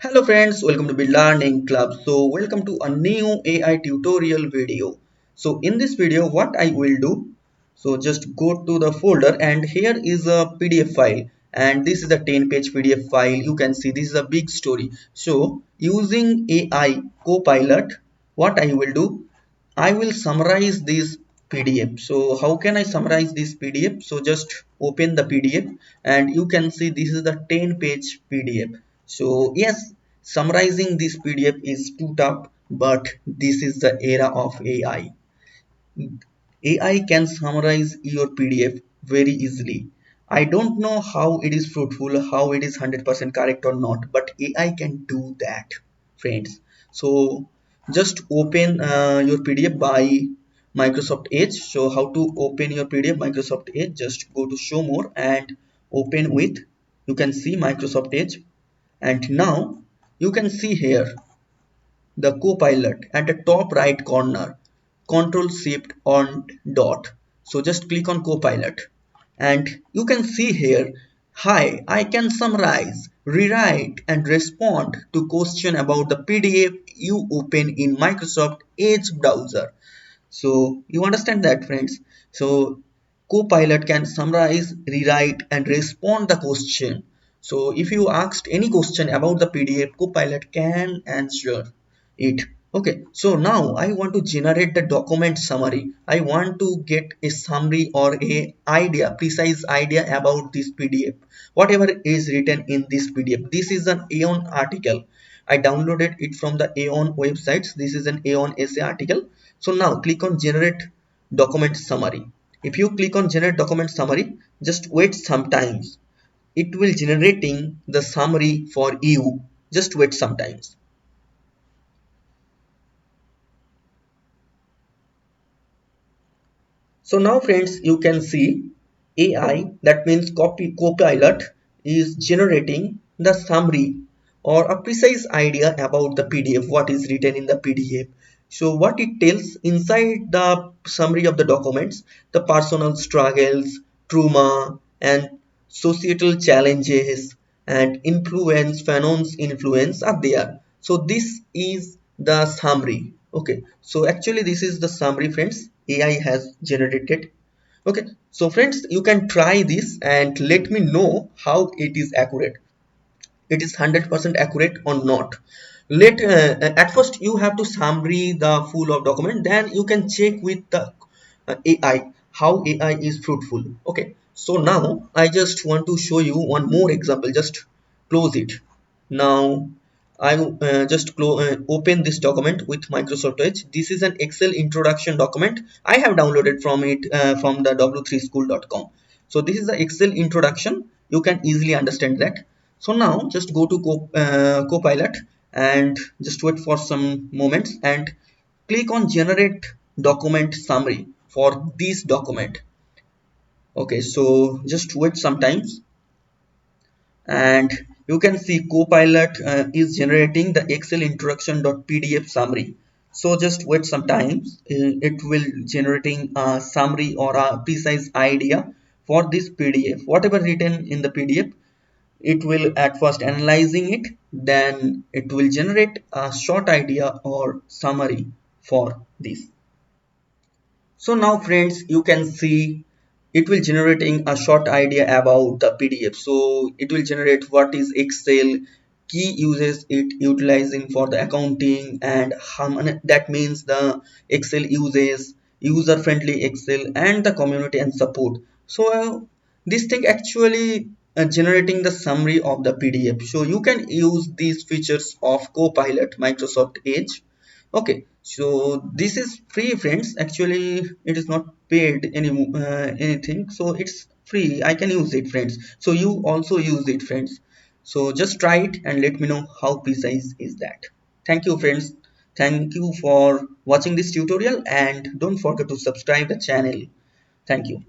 Hello friends, welcome to the Learning Club. Welcome to a new AI tutorial video. In this video what I will do, just go to the folder and here is a PDF file and this is a 10-page PDF file. You can see this is a big story. So using AI Copilot, what I will do, I will summarize this PDF. So how can I summarize this PDF? So just open the PDF and you can see this is the 10-page PDF. So yes, summarizing this PDF is too tough, but this is the era of AI. AI can summarize your PDF very easily. I don't know how it is fruitful, how it is 100% correct or not, but AI can do that, friends. So just open your PDF by Microsoft Edge. So how to open your PDF Microsoft Edge? Just go to Show More and open with. You can see Microsoft Edge, and now you can see here the Copilot at the top right corner, Control Shift on dot. So just click on Copilot and you can see here, hi, I can summarize, rewrite and respond to question about the PDF you open in Microsoft Edge browser. So you understand that, friends. So Copilot can summarize, rewrite and respond the question. So if you asked any question about the PDF, Copilot can answer it. Okay, so now I want to generate the document summary. I want to get a summary or a idea, precise idea about this PDF, whatever is written in this PDF. This is an Aeon article. I downloaded it from the Aeon websites. This is an Aeon essay article. So now click on generate document summary. If you click on generate document summary, just wait some times. It will generating the summary for you. Just wait sometimes. So now friends, you can see AI, that means Copilot, is generating the summary or a precise idea about the PDF, what is written in the PDF. So what it tells inside the summary of the documents, the personal struggles, trauma and societal challenges and influence, Fanon's influence are there. So this is the summary. Okay, so actually this is the summary, friends, AI has generated. Okay, so friends, you can try this and let me know how it is accurate. It is 100% accurate or not. Let at first you have to summary the full of document, then you can check with the AI how AI is fruitful. Okay, so now I just want to show you one more example. Just close it. Now I just open this document with Microsoft Edge. This is an Excel introduction document. I have downloaded from it from the w3school.com. So this is the Excel introduction. You can easily understand that. So now just go to Copilot and just wait for some moments and click on generate document summary for this document. Okay, so just wait sometimes and you can see Copilot is generating the Excel introduction.pdf summary. So just wait some time. It will generating a summary or a precise idea for this PDF. Whatever written in the PDF, it will at first analyzing it, then it will generate a short idea or summary for this. So now friends, you can see it will generating a short idea about the PDF. So it will generate what is Excel, key uses it utilizing for the accounting, and how many, that means the Excel uses, user friendly Excel and the community and support. So this thing actually generating the summary of the PDF. So you can use these features of Copilot Microsoft Edge. Okay, so this is free, friends. Actually it is not paid anything, so it's free. I can use it, friends, so you also use it, friends. So just try it and let me know how precise is that. Thank you, friends. Thank you for watching this tutorial and don't forget to subscribe the channel. Thank you.